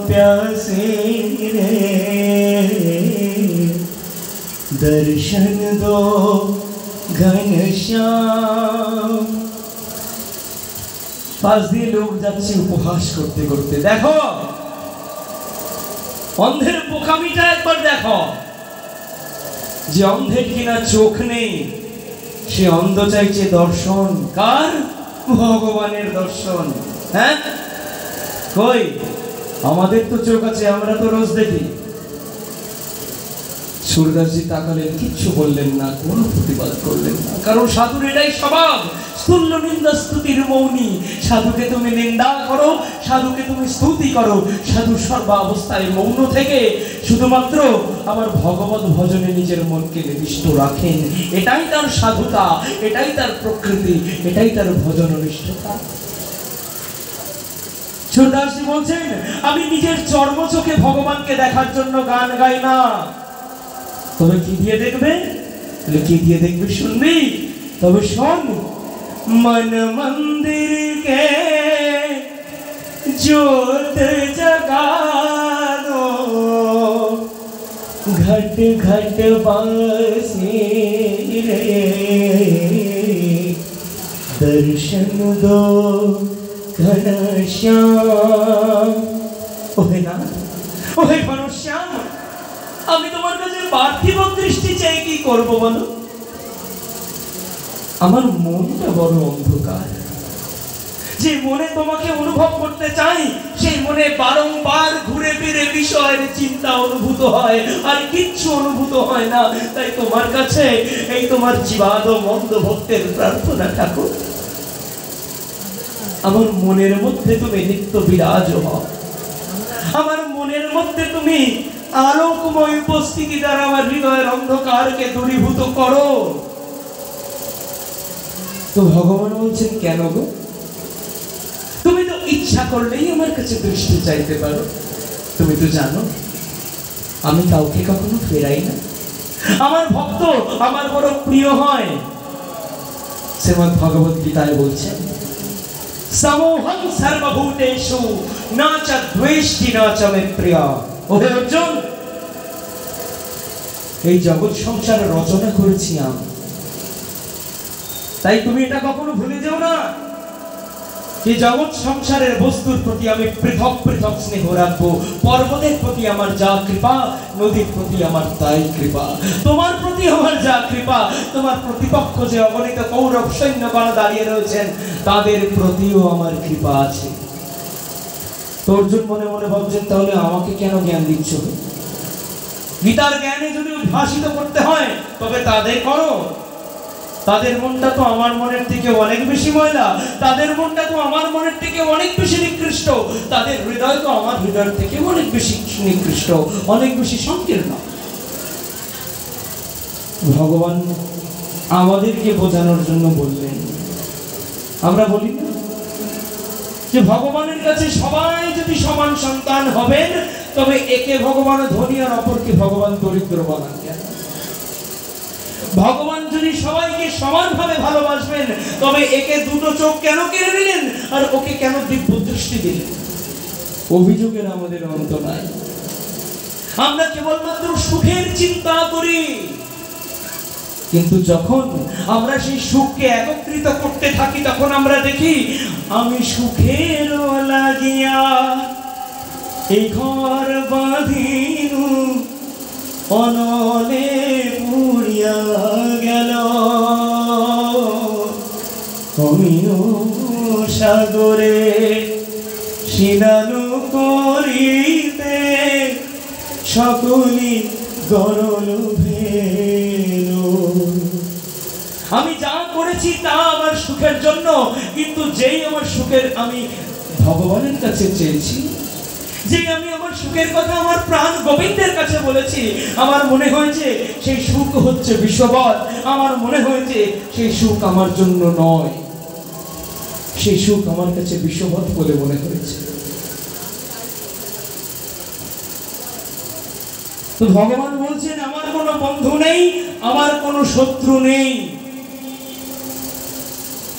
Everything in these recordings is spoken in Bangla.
प्यासे रे दर्शन दो घनश्याम। पास दिए लोक যাচ্ছে উপহাস করতে করতে। দেখো অন্ধের বোকামিটা একবার দেখো, যে অন্ধের কিনা চোখ নেই সে অন্ধ চাইছে দর্শন কার? ভগবানের দর্শন। হ্যাঁ কই আমাদের তো চোখ আছে, আমরা তো রোজ দেখি। সুরদাসজি তাকালেন, কিচ্ছু বললেন না, কোনো প্রতিবাদ করলেন না, কারণ সাধুর এটাই স্বভাব, স্থূল নিন্দা স্তুতির মৌনী। সাধুকে তুমি নিন্দা করো, সাধুকে তুমি স্তুতি করো, সাধু সর্বাবস্থায় মৌন থেকে শুধুমাত্র আমার ভগবত ভজনে নিজের মনকে নিবিষ্ট রাখেন। এটাই তার সাধুতা, এটাই তার প্রকৃতি, এটাই তার ভজন নিষ্ঠতা। সুরদাসজি বলছেন, আমি নিজের চর্ম চোখে ভগবানকে দেখার জন্য গান গাই না। তবে কি দিয়ে দেখবে? কি দিয়ে দেখবে শুনবি? তবে শোন, मन मंदिर के ज्योत जगा दो, घट घट बांसी रे दर्शन दो घनश्याम। ओहे ना, ओहे घनश्याम, আমি তোমার কাছে পার্থিব দৃষ্টি চাই, কি করব বলো? আমার মনটা বড় অন্ধকার, যে মনে তোমাকে অনুভব করতে চাই সেই মনে বারংবার ঘুরে ফিরে বিষয়ের চিন্তা অনুভূত হয়, আর কিচ্ছু অনুভূত হয় না। তাই তোমার কাছে এই তোমার জীবাদ মন্দ ভক্তের প্রার্থনা ঠাকুর, আমার মনের মধ্যে তুমি নিত্য বিরাজ হও, আমার মনের মধ্যে তুমি আলোকময় উপস্থিতি দ্বারা আমার হৃদয়ের অন্ধকারকে দূরীভূত করো। তো ভগবান বলছেন, কেন গো? তুমি তো ইচ্ছা করলেই আমার কাছে দৃষ্টি চাইতে পারো। তুমি তো জানো আমি কাউকে কখনো ফেরাই না। আমার ভক্ত আমার বড় প্রিয় হয়। শ্রীমদ্ ভগবত গীতায় বলছেন, সমোহং সর্বভূতেষু না চ দ্বেষ্টি না চ মে প্রিয়া। ওহে অর্জুন, এই জগৎ সংসার রচনা করেছি আমি, তাই তুমি এটা কখনো ভুলে যাও না, এই জগৎ সংসারের বস্তুর প্রতি আমি পৃথক পৃথক স্নেহ রাখবো। পর্বতের প্রতি আমার যা কৃপা, নদীর প্রতি আমার তাই কৃপা, তোমার প্রতি আমার যা কৃপা, তোমার প্রতিপক্ষ যে অগণিত কৌরব সৈন্যগণ দাঁড়িয়ে রয়েছেন তাদের প্রতিও আমার কৃপা আছে। তো অর্জুন মনে মনে ভাবছেন, তাহলে আমাকে কেন জ্ঞান দিচ্ছ? গীতার জ্ঞানে যদি উদ্ভাসিত করতে হয় তবে তাদের করো। তাদের মনটা তো আমার মনের থেকে অনেক বেশি ময়লা, তাদের মনটা তো আমার মনের থেকে অনেক বেশি নিকৃষ্ট, তাদের হৃদয় তো আমার হৃদয়ের থেকে অনেক বেশি নিকৃষ্ট, অনেক বেশি সংকীর্ণ। ভগবান আমাদেরকে বোঝানোর জন্য বললেন। আমরা বলি না যে ভগবানের কাছে সবাই যদি সমান সন্তান হবেন তবে একে ভগবান ধনী আর অপরকে ভগবান দরিদ্র বানান কেন? ভগবান যদি সবাইকে সমানভাবে ভালোবাসবেন তবে একে দুটো চোখ কেন কেড়ে নিলেন আর ওকে কেন দিব্য দৃষ্টি দিলেন? অভিযোগের আমাদের অন্ত নাই। আমরা কেবলমাত্র সুখের চিন্তা করি, কিন্তু যখন আমরা সেই সুখকে একত্রিত করতে থাকি তখন আমরা দেখি আমি সুখের লাগিয়া এই ঘর বাঁধিনু অনলে পুড়িয়া গেল, অমিয় সাগরে সিনানু করিতে সকলি গরল ভেল। আমি যা করেছি তা আমার সুখের জন্য, কিন্তু যেই আমার সুখের আমি ভগবানের কাছে চেয়েছি, যে আমি আমার সুখের কথা আমার প্রাণ গোবিন্দের কাছে বলেছি, আমার মনে হয়েছে সেই সুখ হচ্ছে বিষবৎ, আমার মনে হয়েছে সেই সুখ আমার জন্য নয়, সেই সুখ আমার কাছে বিষবৎ বলে মনে হয়েছে। তো ভগবান বলছেন আমার কোনো বন্ধু নেই, আমার কোনো শত্রু নেই,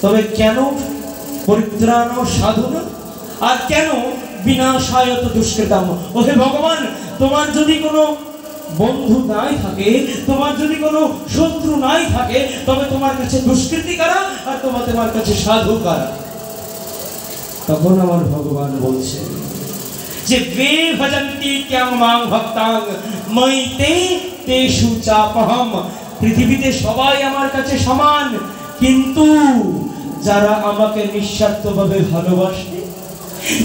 তবে কেন পরিত্রাণ সাধনা আর কেন বিনাশায়ত দুষ্কৃতম। ওহে ভগবান, তোমার যদি কোনো বন্ধু নাই থাকে, তোমার যদি কোনো শত্রু নাই থাকে, তবে তোমার কাছে দুষ্কৃতি কারা আর তোমার কাছে সাধু কারা? তখন আমার ভগবান বলছেন যে বে ভজন্তি ক্যাং মাং ভক্তাং মইতে তেষু চাপহম। পৃথিবীতে সবাই আমার কাছে সমান, কিন্তু যারা আমাকে নিঃস্বার্থভাবে ভালোবাসে,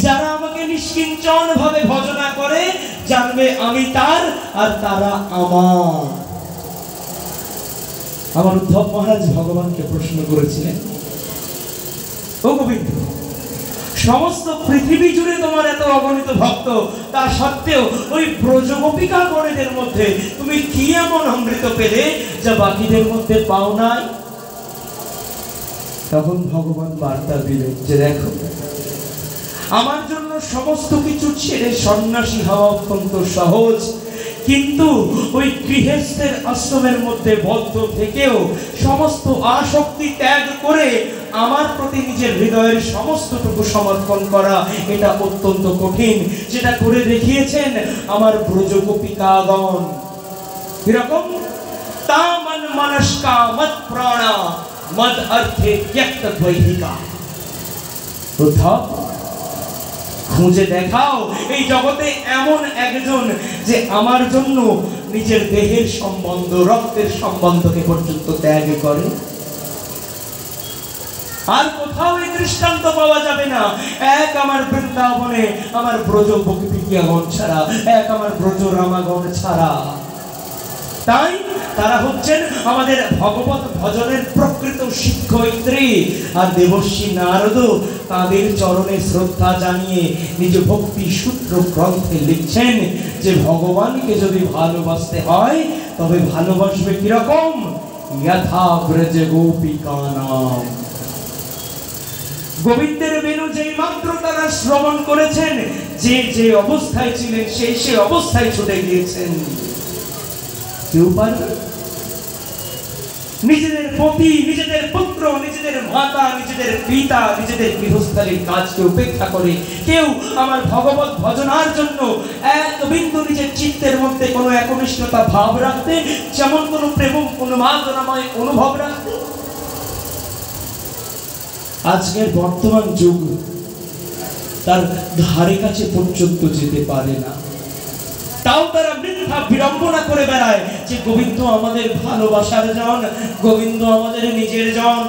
যারা আমাকে নিষ্কিঞ্চন ভাবে ভজনা করে, জানবে আমি তার আর তারা আমার। আমার উদ্ধব মহারাজ ভগবানকে প্রশ্ন করেছিলেন, ও গোবিন্দ, সমস্ত পৃথিবী জুড়ে তোমার এত অগণিত ভক্ত, তা সত্ত্বেও ওই ব্রজগোপিকা গণেদের মধ্যে তুমি কি এমন অমৃত পেলে যা বাকিদের মধ্যে পাও নাই? তখন ভগবান বার্তা দিলেন যে দেখো, আমার জন্য সমস্ত কিছু ছেড়ে সন্ন্যাসী হওয়া অত্যন্ত সহজ, কিন্তু ওই গৃহস্থের আশ্রমের মধ্যে বদ্ধ থেকেও সমস্ত আসক্তি ত্যাগ করে আমার প্রতি নিজের হৃদয়ের সমস্তটুকু সমর্পণ করা, এটা অত্যন্ত কঠিন। যেটা করে দেখিয়েছেন আমার ব্রজগোপিকাগণ। কিরকম? তামন মনস্কা মত প্রাণা মদ অর্থে ত্যক্ত দ্বৈহিকা। উদ্ধব, খুঁজে দেখাও এই জগতে এমন একজন যে আমার জন্য নিজের দেহের সম্বন্ধ, রক্তের সম্বন্ধকে পর্যন্ত ত্যাগ করে। আর কোথাও এই দৃষ্টান্ত পাওয়া যাবে না। এক আমার বৃন্দাবনে আমার ব্রজগোপিকাগণ ছাড়া, এক আমার ব্রজ রামাগণ ছাড়া। তাই তারা হচ্ছেন আমাদের ভগবত ভজনের প্রকৃত শিক্ষয়িত্রী। আর দেবর্ষি নারদ তাদের চরণে শ্রদ্ধা জানিয়ে নিজ ভক্তি সূত্র গ্রন্থে লিখছেন যে ভগবানকে যদি ভালোবাসতে হয় তবে ভালোবাসবে কিরকম? যথা ব্রজ গোপিকা নাম। গোবিন্দের বেনু যেই মাত্র তারা শ্রবণ করেছেন, যে যে অবস্থায় ছিলেন সেই অবস্থায় ছুটে গিয়েছেন। কেউ পারবে? নিজেদের পতি, নিজেদের পুত্র, নিজেদের মাতা, নিজেদের পিতা, নিজেদের গৃহস্থালীর কাজকে উপেক্ষা করে কেউ আমার ভগবত ভজনার জন্য এক বিন্দু নিজের চিত্তের মধ্যে কোনো একনিষ্ঠতা ভাব রাখতে, যেমন কোনো প্রেম উন্মাদনাময় অনুভব রাখতে? আজকের বর্তমান যুগ তার ধারে কাছে পর্যন্ত যেতে পারে না। তাও তারা মিথ্যা বিড়ম্বনা করে বেড়ায় যে গোবিন্দ আমাদের ভালোবাসার জন, গোবিন্দ আমাদের নিজের জন।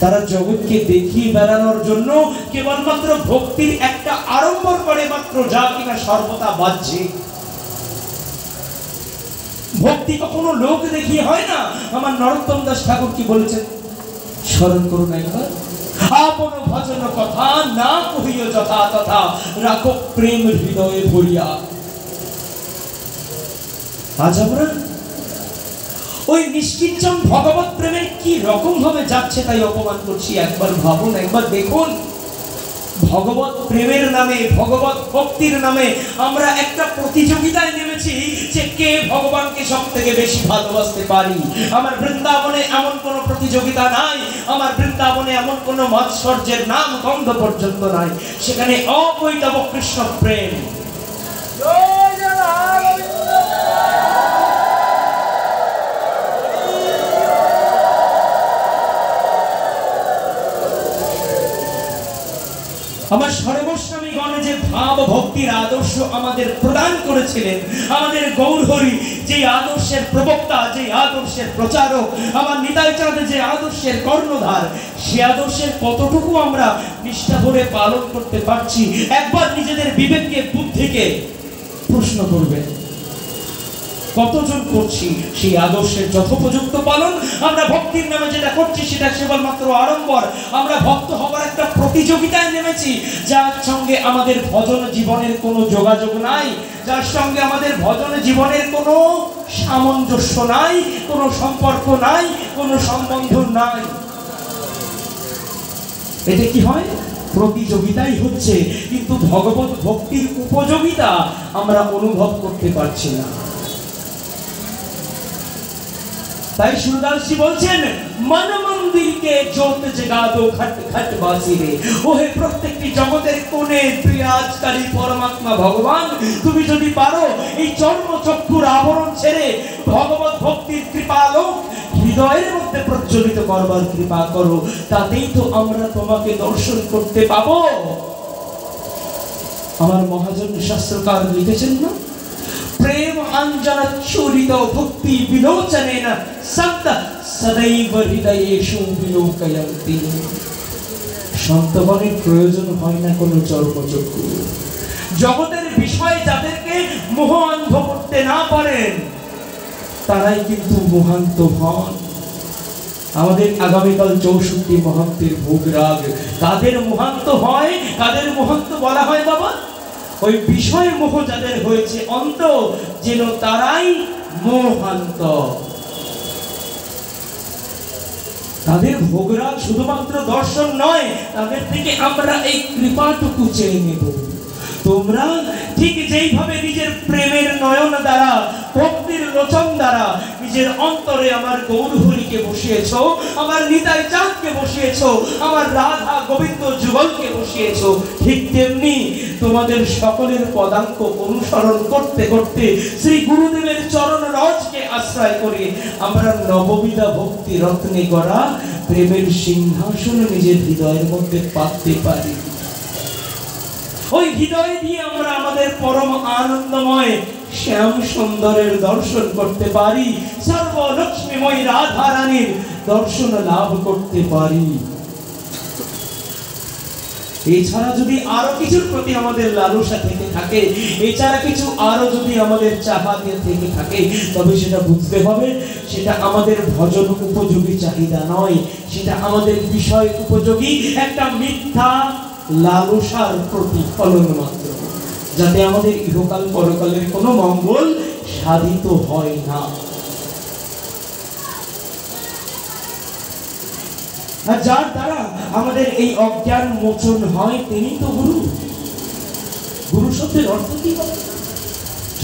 তারা জগৎকে দেখিয়ে বেড়ানোর জন্য কেবলমাত্র ভক্তির একটা আড়ম্বর করে মাত্র, যা কিনা সর্বদা বাহ্যিক। ভক্তি কখনো লোক দেখিয়ে হয় না। আমার নরোত্তম দাস ঠাকুর কি বলেছেন স্মরণ করুন একবার, আপন ভজন কথা না কহিও যথা তথা, রাখো প্রেম হৃদয়ে ভরিয়া। আজ আমরা ওই নিষ্কিঞ্চন ভগবত প্রেমের কি রকম ভাবে যাচ্ছে তাই অপমান করছি। একবার ভাবুন, একবার দেখুন। ভগবত প্রেমের নামে, ভগবত ভক্তির নামে আমরা একটা প্রতিযোগিতায় নেমেছি যে কে ভগবানকে সব থেকে বেশি ভালোবাসতে পারি। আমার বৃন্দাবনে এমন কোন প্রতিযোগিতা নাই, আমার বৃন্দাবনে এমন কোন মাৎসর্যের নাম গন্ধ পর্যন্ত নাই। সেখানে অবৈতব কৃষ্ণ প্রেম। আমার সর্বস্বামী গণে যে ভাব ভক্তির আদর্শ আমাদের প্রদান করেছিলেন, আমাদের গৌরহরি যে আদর্শের প্রবক্তা, যে আদর্শের প্রচারক, আমার নিতাই চাঁদ যে আদর্শের কর্ণধার, সে আদর্শের কতটুকু আমরা নিষ্ঠা ভরে পালন করতে পারছি? একবার নিজেদের বিবেককে, বুদ্ধিকে প্রশ্ন করবেন। কতজন করছি সেই আদর্শের যথোপযুক্ত পালন? আমরা ভক্তির নামে যেটা করছি সেটা কেবলমাত্র আড়ম্বর। আমরা ভক্ত হবার একটা প্রতিযোগিতায় নেমেছি, যার সঙ্গে আমাদের ভজন জীবনের কোনো যোগাযোগ নাই, যার সঙ্গে আমাদের ভজন জীবনের কোনো সামঞ্জস্য নাই, কোনো সম্পর্ক নাই, কোনো সম্বন্ধ নাই। এটা কি হয়? প্রতিযোগিতাই হচ্ছে, কিন্তু ভগবত ভক্তির উপযোগিতা আমরা অনুভব করতে পারছি না। তাই সুরদাসজি বলছেন, মন মন্দিরকে জ্যোত জগা দো ঘট ঘট বাসিরে। ওহে প্রত্যেকটি জগতের কোণে বিরাজকারী পরমাত্মা ভগবান, তুমি যদি পারো এই চর্মচক্ষুর আবরণ ছেড়ে ভগবত ভক্তির কৃপালোক হৃদয়ের মধ্যে প্রজ্বলিত করবার কৃপা করো, তাতেই তো আমরা তোমাকে দর্শন করতে পাবো। আমার মহাজন শাস্ত্রকার লিখেছেন না, প্রেম অঞ্জন চূরিত ভক্তি বিলোচনেন সন্ত সদৈব হৃদয়েষু বিলোকয়ন্তি। সন্তগণের প্রয়োজন হয় না কোনো চর্মচক্ষু। জগতের বিষয় যাদেরকে মোহ অন্ধ করতে না পারেন তারাই কিন্তু মোহান্ত হন। আমাদের আগামীকাল 64 মহান্তের ভোগ রাগ, কাদের মোহান্ত হয়, কাদের মোহান্ত বলা হয় বাবা? ওই বিষয় মোহ যাদের হয়েছে অন্ত, যেন তারাই মোহান্ত। তাদের ভোগরাগ শুধুমাত্র দর্শন নয়, তাদের থেকে আমরা এই কৃপাটুকু চেয়ে নেব। তোমরা ঠিক যেইভাবে নিজের প্রেমের নয়ন দ্বারা, ভক্তির লোচন দ্বারা নিজের অন্তরে আমার গৌরহরিকে বসিয়েছ, আমার নিতাই চাঁদকে বসিয়েছ, আমার রাধা গোবিন্দ যুগলকে বসিয়েছ, ঠিক তেমনি তোমাদের সকলের পদাঙ্ক অনুসরণ করতে করতে শ্রী গুরুদেবের চরণ রজকে আশ্রয় করে আমরা নববিধা ভক্তি রত্নে গড়া প্রেমের সিংহাসন নিজের হৃদয়ের মধ্যে পাততে পারি। ওই হৃদয় দিয়ে আমরা আমাদের পরম আনন্দময় শ্যাম সুন্দরের দর্শন করতে পারি, সর্বলক্ষ্মীময় রাধা রানীর দর্শন লাভ করতে পারি। এছাড়া যদি আরো কিছুর প্রতি আমাদের লালসা থেকে থাকে, এছাড়া কিছু আরো যদি আমাদের চাহিদা থেকে থাকে, তবে সেটা বুঝতে হবে সেটা আমাদের ভজন উপযোগী চাহিদা নয়, সেটা আমাদের বিষয় উপযোগী একটা মিথ্যা লালসার প্রতিফলন মাত্র, যাতে আমাদের ইহকাল পরকালের কোনো মঙ্গল সাধিত হয় না। আর যার দ্বারা আমাদের এই অজ্ঞান মোচন হয় তিনি তো গুরু। গুরু শব্দের অর্থ কি?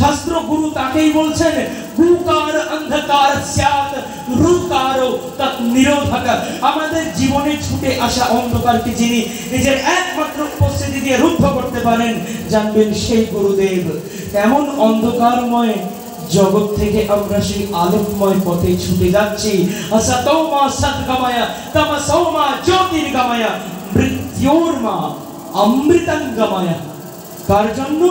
শাস্ত্র গুরু তাকেই বলছেন গুকার অন্ধকার স্যাত রূপকারো তৎ নিরোধক। আমাদের জীবনে ছুটে আসা অন্ধকারকে যিনি নিজের একমাত্র উপস্থিতি দিয়ে রুদ্ধ করতে পারেন, জানবেন সেই গুরুদেব। এমন অন্ধকারময় জগৎ থেকে আমরা সেই আলোকময় পথে ছুটে যাচ্ছি। আসতোমা সদ্গময় তমসোমা জ্যোতির্গময় মৃত্যুর্মা অমৃতঙ্গময়। কার জন্য?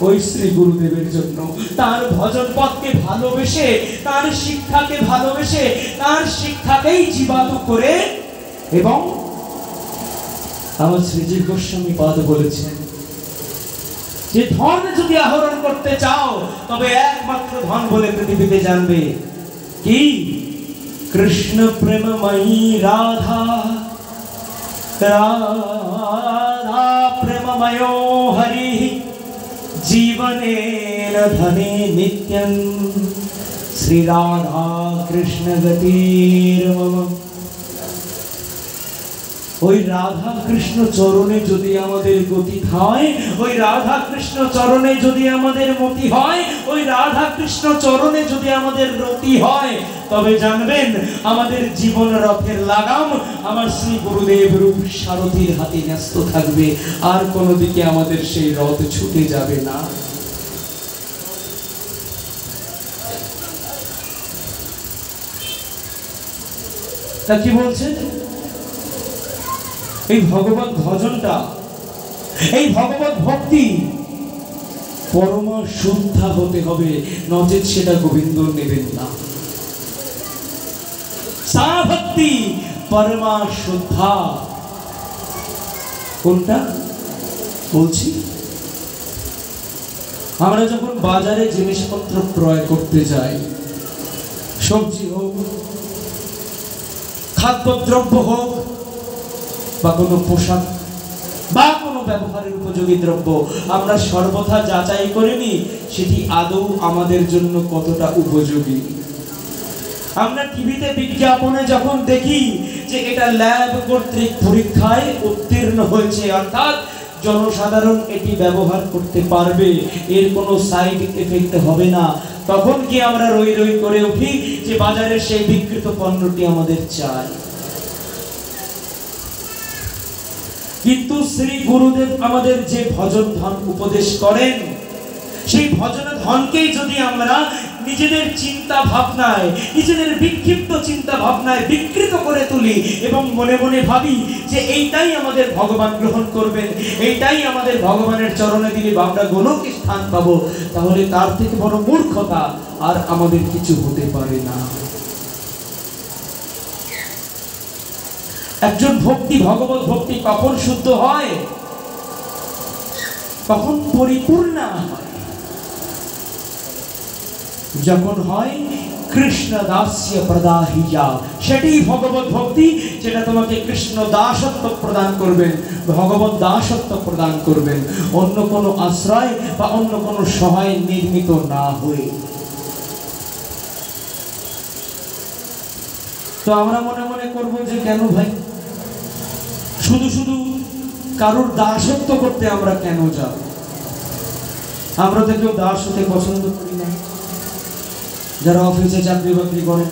ওই শ্রী গুরুদেবের জন্য। তার ভজন পথকে ভালোবেসে, তার শিক্ষাকে ভালোবেসে, তার শিক্ষাকেই জীবাণু করে। এবং আমার শ্রীজীব গোস্বামী পাদ বলেছেন যে ধন যদি আহরণ করতে চাও তবে একমাত্র ধন বলে পৃথিবীতে জানবে কি? কৃষ্ণ প্রেমময়ী রাধা, রাধা প্রেমময় হরি, জীবনেন ধনে নিত্যং শ্রী রাধা কৃষ্ণ গতির মম। ওই রাধা কৃষ্ণ চরণে যদি আমাদের গতি হয়, ওই রাধা কৃষ্ণ চরণে যদি আমাদের মতি হয়, ওই রাধা কৃষ্ণ চরণে যদি আমাদের রতি হয়, তবে জানবেন আমাদের জীবন রথের লাগাম আমার শ্রী গুরুদেব রূপ সারথীর হাতে ন্যস্ত থাকবে, আর কোনো দিকে আমাদের সেই রথ ছুটে যাবে না। তা কি বলছেন? এই ভগবত ভজনটা, এই ভগবত ভক্তি পরমা শুদ্ধা হতে হবে, নচেত সেটা গোবিন্দ নেবেন না। সা ভক্তি পরমা শুদ্ধা। কোনটা বলছি? আমরা যখন বাজারে জিনিসপত্র ক্রয় করতে যাই, সবজি হোক, খাদ্যদ্রব্য হোক, বা কোনো পোশাক বা কোনো ব্যবহারের উপযোগী দ্রব্য, আমরা সর্বথা যাচাই করে নিই সেটি আদৌ আমাদের জন্য কতটা উপযোগী। আমরা টিভিতে বিজ্ঞাপনে যখন দেখি যে এটা ল্যাব কর্তৃক পরীক্ষায় উত্তীর্ণ হয়েছে, অর্থাৎ জনসাধারণ এটি ব্যবহার করতে পারবে, এর কোনো সাইড এফেক্ট হবে না, তখন কি আমরা রই রই করে উঠি যে বাজারের সেই বিকৃত পণ্যটি আমাদের চাই। কিন্তু শ্রী গুরুদেব আমাদের যে ভজন ধন উপদেশ করেন, সেই ভজন ধনকেই যদি আমরা নিজেদের চিন্তা ভাবনায়, নিজেদের বিক্ষিপ্ত চিন্তা ভাবনায় বিকৃত করে তুলি এবং মনে মনে ভাবি যে এইটাই আমাদের ভগবান গ্রহণ করবেন, এইটাই আমাদের ভগবানের চরণে দিলে আমরা গোলকে স্থান পাবো, তাহলে তার থেকে বড় মূর্খতা আর আমাদের কিছু হতে পারে না। একজন ভক্তি, ভগবত ভক্তি কখন শুদ্ধ হয়, কখন পরিপূর্ণ হয়? যখন হয় কৃষ্ণ দাস্য প্রদাহিয়া, সেটাই ভগবত ভক্তি, যেটা তোমাকে কৃষ্ণ দাসত্ব প্রদান করবেন, ভগবত দাসত্ব প্রদান করবেন, অন্য কোনো আশ্রয় বা অন্য কোনো সহায় নির্মিত না হয়ে। তো আমরা মনে মনে করবো যে কেন ভাই শুধু শুধু কারোর দাসত্ব করতে আমরা কেন যাব? আমরা তো কেউ দাস হতে পছন্দ করি না। যারা অফিসে চাকরি বাকরি করেন,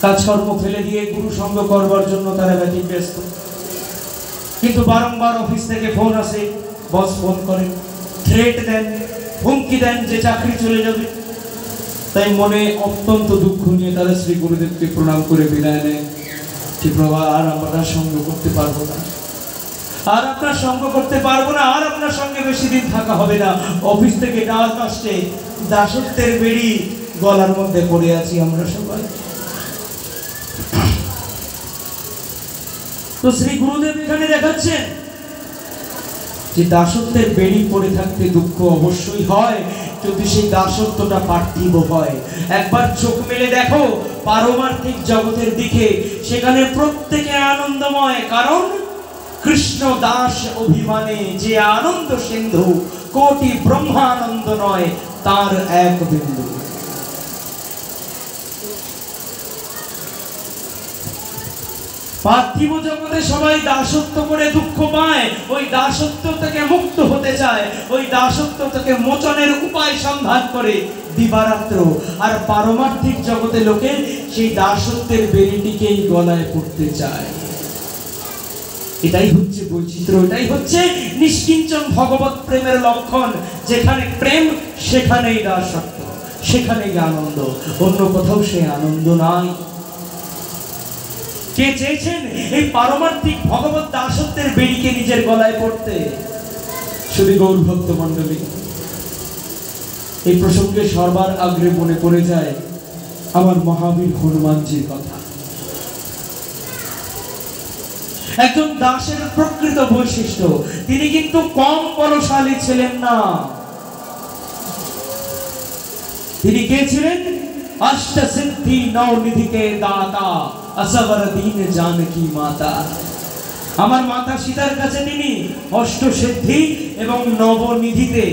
কাজকর্ম ফেলে দিয়ে গুরু সঙ্গ করবার জন্য তারা ব্যস্ত, কিন্তু বারংবার অফিস থেকে ফোন আসে, বস ফোন করেন, থ্রেট দেন, হুমকি দেন যে চাকরি চলে যাবে। তাই মনে অত্যন্ত দুঃখ নিয়ে তারা শ্রী গুরুদেবকে প্রণাম করে বিদায় নেয়। ঠিক বাবা, আর আমরা সঙ্গ করতে পারবো না, আর আপনার সঙ্গ করতে পারবো না, আর আপনার সঙ্গে বেশি দিন থাকা হবে না। অফিস থেকে ডাক আসছে, দাসত্বের বেড়ি গলার মধ্যে পড়ে আছি আমরা সবাই। তো শ্রী গুরুদেব এখানে দেখাচ্ছেন যে দাসত্বের বেড়ি পড়ে থাকতে দুঃখ অবশ্যই হয়, যদি সেই দাসত্বটা পার্থিব হয়। একবার চোখ মেলে দেখো পারমার্থিক জগতের দিকে, সেখানে প্রত্যেকে আনন্দময়, কারণ কৃষ্ণ দাস অভিমানে যে আনন্দ সিন্ধু, কোটি ব্রহ্মানন্দ নয় তার এক বিন্দু। পার্থিব জগতে সবাই দাসত্ব করে দুঃখ পায়, ওই দাসত্ব থেকে মুক্ত হতে চায়, ওই দাসত্ব থেকে মোচনের উপায় সন্ধান করে দিবারাত্র। আর পারমার্থিক জগতে লোকে সেই দাসত্বের বেড়িটিকেই গলায় পড়তে চায়। এটাই হচ্ছে বৈচিত্র্য, এটাই হচ্ছে নিষ্কিঞ্চন ভগবত প্রেমের লক্ষণ। যেখানে প্রেম সেখানেই দাসত্ব, সেখানেই আনন্দ, অন্য কোথাও সেই আনন্দ নাই। কে চেয়েছেন এই পারমার্থিক ভগবত দাসত্বের বেড়িকে নিজের গলায় পড়তে? শুধু গৌর ভক্ত মণ্ডলী, এই প্রসঙ্গে সর্বার আগ্রে মনে পড়ে যায় আমার মহাবীর হনুমানজির কথা। একজন দাসের প্রকৃত বৈশিষ্ট্য, তিনি কিন্তু কম বলশালী ছিলেন না। তিনি কে ছিলেন? অষ্ট সিদ্ধি নৌ নিধি কে দাতা, আসবর দীন জানকী মাতা। আমার মাতা সীতার কাছে তিনি অষ্ট সিদ্ধি এবং নবনিধিতে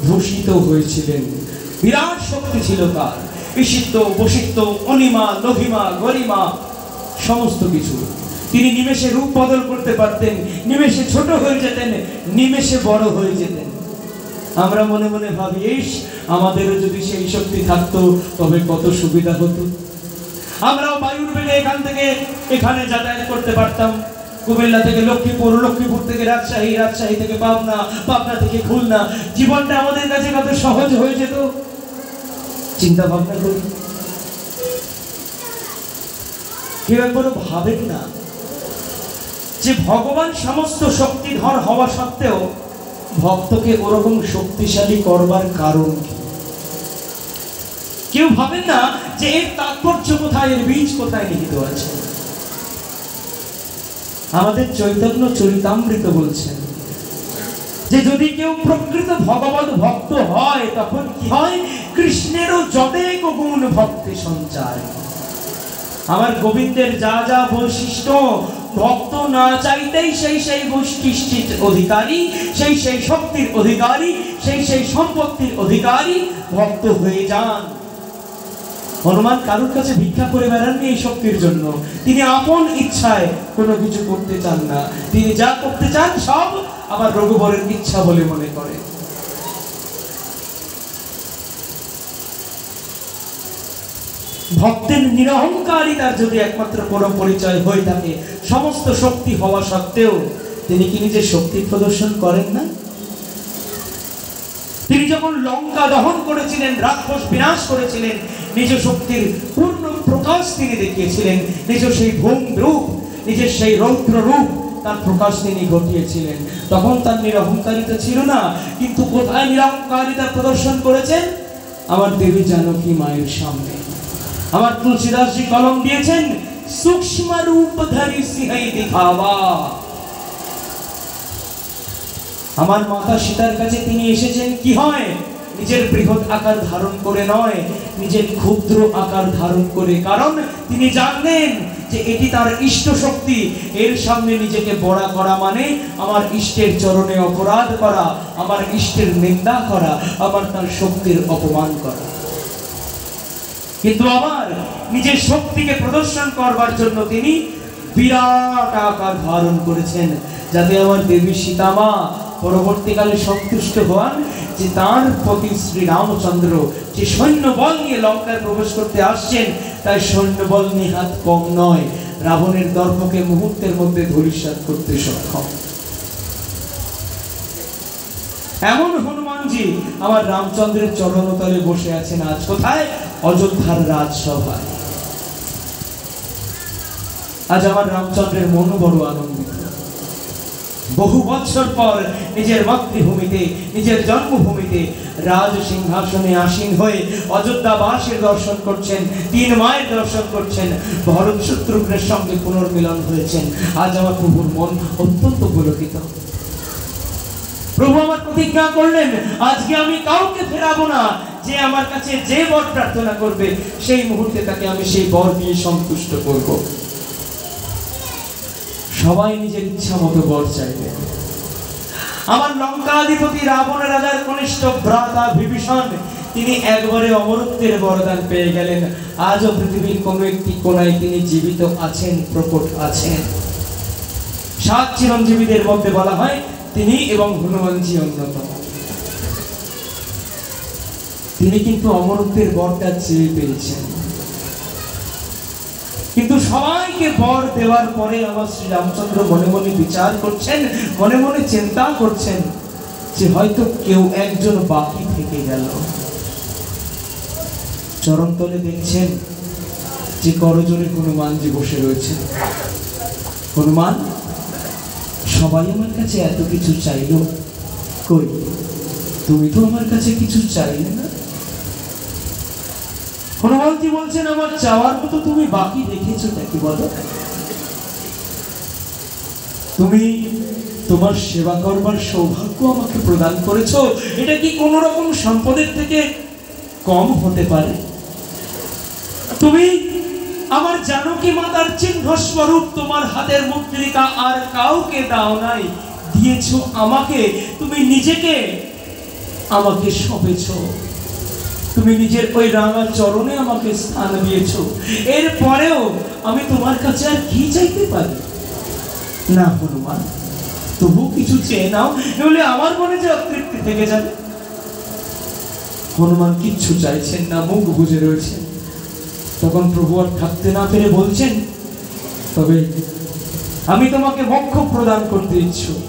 ভূষিত হয়েছিলেন। বিরাট শক্তি ছিল তার, ঈশিত্ব, বশিত্ব, অনিমা, লঘিমা, গরিমা, সমস্ত কিছু। তিনি নিমেষে রূপ বদল করতে পারতেন, নিমেষে ছোট হয়ে যেতেন, নিমেষে বড় হয়ে যেতেন। আমরা মনে মনে ভাবি, আমাদেরও যদি সেই শক্তি থাকতো তবে কত সুবিধা হতো। আমরাও বায়ুর বেগে এখান থেকে এখানে যাতায়াত করতে পারতাম, কুমিল্লা থেকে লক্ষ্মীপুর, লক্ষ্মীপুর থেকে রাজশাহী, রাজশাহী থেকে পাবনা, পাবনা থেকে খুলনা। জীবনটা আমাদের কাছে কত সহজ হয়ে যেত। চিন্তা ভাবনা করি, কেউ একবারও ভাবেন না যে ভগবান সমস্ত শক্তিধর হওয়া সত্ত্বেও ভক্তকে ওরকম শক্তিশালী করবার কারণ কি? কেউ ভাবেন না যে এর তাৎপর্য কোথায়, এর বীজ কোথায় নিহিত আছে। আমাদের চৈতন্য চরিতামৃত বলছেন যে যদি কেউ প্রকৃত ভগবত ভক্ত হয় তখন কি হয়? কৃষ্ণেরও যতেক গুণ ভক্তি সঞ্চার। আমার গোবিন্দের যা যা বৈশিষ্ট্য, ভক্ত না চাইতেই সেই সেই বৈশিষ্ট্যের অধিকারী, সেই সেই শক্তির অধিকারী, সেই সেই সম্পত্তির অধিকারী ভক্ত হয়ে যান। হনুমান কারোর কাছে ভিক্ষা করে বেড়াননি এই শক্তির জন্য। তিনি আপন ইচ্ছায় কোনো কিছু করতে চান না, তিনি যা করতে চান সব আবার রঘুবরের ইচ্ছা বলে মনে করে। ভক্তের নিরহংকারিতার যদি একমাত্র কোনো পরিচয় হয়ে থাকে, সমস্ত শক্তি হওয়া সত্ত্বেও তিনি কি নিজের শক্তি প্রদর্শন করেন না? তিনি যখন লঙ্কা দহন করেছিলেন, রাক্ষস বিনাশ করেছিলেন, নিজ শক্তির পূর্ণ প্রকাশ তিনি দেখিয়েছিলেন। নিজ সেই ভূম রূপ, নিজের সেই রৌদ্র রূপ তার প্রকাশ তিনি ঘটিয়েছিলেন। তখন তার নিরহংকারিতা ছিল না, কিন্তু কোথায় নিরহংকারিতা প্রদর্শন করেছেন? আমার দেবী জানকী মায়ের সামনে। আমার তুলসীদাসজি কলম দিয়েছেন, সূক্ষ্ম রূপধারী সিহাই দিখাবা। আমার মাতা সীতার কাছে তিনি এসেছেন কি হয়? নিজের বৃহৎ আকার ধারণ করে নয়, নিজের ক্ষুদ্র আকার ধারণ করে। কারণ তিনি জানলেন যে এটি তার ইষ্ট শক্তি। এর সামনে নিজেকে বড়া করা মানে আমার ইষ্টের চরণে অপরাধ করা, আমার ইষ্টের নিন্দা করা, আমার তার শক্তির অপমান করা। কিন্তু আবার নিজের শক্তিকে প্রদর্শন করবার জন্য তিনি বিরাট আকার ধারণ করেছেন, যাতে আমার দেবী সীতামা পরবর্তীকালে সন্তুষ্ট হন যে তার প্রতি শ্রী রামচন্দ্র যে সৈন্যবল নিয়ে লঙ্কায় প্রবেশ করতে আসছেন, তাই সৈন্যবল নিহাত কম নয়, রাবণের দর্পকে মুহূর্তের মধ্যে ধূলিসাৎ করতে সক্ষম। এমন হনুমানজি আমার রামচন্দ্রের চরণতলে বসে আছেন আজ কোথায়? অযোধ্যার রাজসভায়। আজ আমার রামচন্দ্রের মন বড় আনন্দিত। বহু বছর পর নিজের মাতৃভূমিতে, নিজের জন্মভূমিতে রাজ সিংহাসনে আসীন হয়ে অযোধ্যাবাসীর দর্শন করছেন, তিন মায়ের দর্শন করছেন, ভরত শত্রুঘ্নের সঙ্গে পুনর্মিলন হয়েছেন। আজ আমার প্রভুর মন অত্যন্ত পুলকিত। প্রভু আমার প্রতিজ্ঞা করলেন, আজকে আমি কাউকে ফেরাবো না। যে আমার কাছে যে বর প্রার্থনা করবে, সেই মুহূর্তে তাকে আমি সেই বর দিয়ে সন্তুষ্ট করব। সবাই নিজের ইচ্ছা মতো বর চাইবে। আমার লঙ্কাধিপতি রাবণ রাজার কনিষ্ঠ ভ্রাতা বিভীষণ, তিনি একবারে অমরত্বের বরদান পেয়ে গেলেন। আজও পৃথিবীর কোনো একটি কোণায় তিনি জীবিত আছেন, প্রকট আছেন। 7 চিরঞ্জীবীদের মধ্যে বলা হয় তিনি এবং হনুমানজি অন্যতম। তিনি কিন্তু অমরত্বের বরটা চেয়ে পেয়েছেন। কিন্তু সবাইকে বর দেওয়ার পরে আমার শ্রী রামচন্দ্র মনে মনে বিচার করছেন, মনে মনে চিন্তা করছেন যে হয়তো কেউ একজন বাকি থেকে গেল। চরণতলে দেখছেন যে করজোড়ে হনুমানজি বসে রয়েছে। হনুমান, সবাই আমার কাছে এত কিছু চাইল, কই তুমি তো আমার কাছে কিছু চাইলে না। হনুমানজি বলছেন, আমার চাওয়ার মতো তুমি বাকি রেখেছো নাকি বলো? তুমি তোমার সেবা করবার সৌভাগ্য আমাকে প্রদান করেছো, এটা কি কোন রকম সম্পদের থেকে কম হতে পারে? তুমি আমার জানকী মাতার চিহ্ন স্বরূপ তোমার হাতের মুদ্রিকা আর কাউকে দাও নাই, দিয়েছো আমাকে। তুমি নিজেকে আমাকে সঁপেছো, তুমি নিজের ওই রাঙা চরণে আমাকে স্থান দিয়েছো। এরপরেও আমি তোমার কাছে আর কি চাইতে পারি? না হনুমান, তবু কিছু চেয়ে নাও, নইলে আমার মনে যে অতৃপ্তি থেকে যাবে। হনুমান কিচ্ছু চাইছেন না, মুখ বুজে রয়েছেন। তখন প্রভু আর থাকতে না পেরে বলছেন, তবে আমি তোমাকে মোক্ষ প্রদান করতে ইচ্ছুক,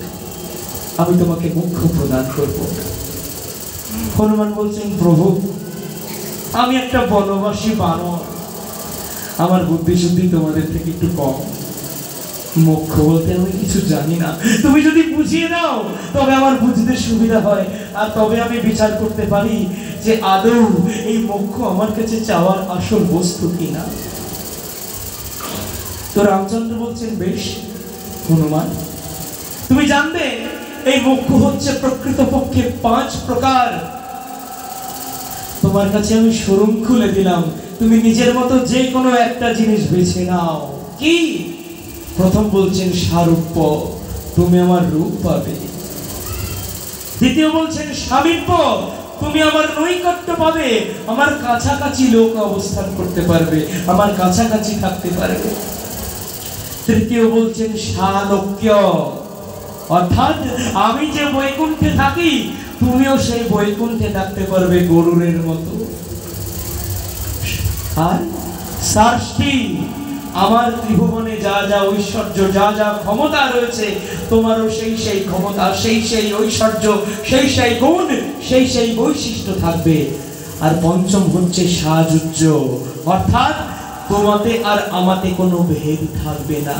আমি তোমাকে মোক্ষ প্রদান করব। হনুমান বলছেন, প্রভু আমি একটা বনবাসী বানর, আমার বুদ্ধি শুদ্ধি তোমাদের থেকে একটু কম, মোক্ষ বলতে আমি কিছু জানি না। তুমি যদি বুঝিয়ে দাও তবে আমার বুঝতে সুবিধা হয়, আর তবে আমি বিচার করতে পারি যে আদৌ এই মোক্ষ আমার কাছে চাওয়ার আসল বস্তু কিনা। তো রামচন্দ্র বলছেন, বেশ হনুমান, তুমি জানবে এই মোক্ষ হচ্ছে প্রকৃতপক্ষে 5 প্রকার। তোমার কাছে আমি শোরুম খুলে দিলাম, তুমি নিজের মতো যে কোনো একটা জিনিস বেছে নাও। কি? প্রথম বলছেন সারূপ্য, তুমি আমার রূপ পাবে। দ্বিতীয় বলছেন সামীপ্য, তুমি আমার নৈকট্য পাবে, আমার কাছাকাছি লোক অবস্থান করতে পারবে, আমার কাছাকাছি থাকতে পারবে। তৃতীয় বলছেন সালোক্য, অর্থাৎ আমি যে বৈকুণ্ঠে থাকি তুমিও সেই বৈকুণ্ঠে থাকতে পারবে গরুরের মতো। আর ষষ্ঠী, আমার ত্রিভুবনে যা যা ঐশ্বর্য, যা যা ক্ষমতা রয়েছে, তোমারও সেই সেই ক্ষমতা, সেই সেই ঐশ্বর্য, সেই সেই গুণ, সেই সেই বৈশিষ্ট্য থাকবে। আর পঞ্চম হচ্ছে সাযুজ্য, অর্থাৎ তোমাতে আর আমাতে কোনো ভেদ থাকবে না।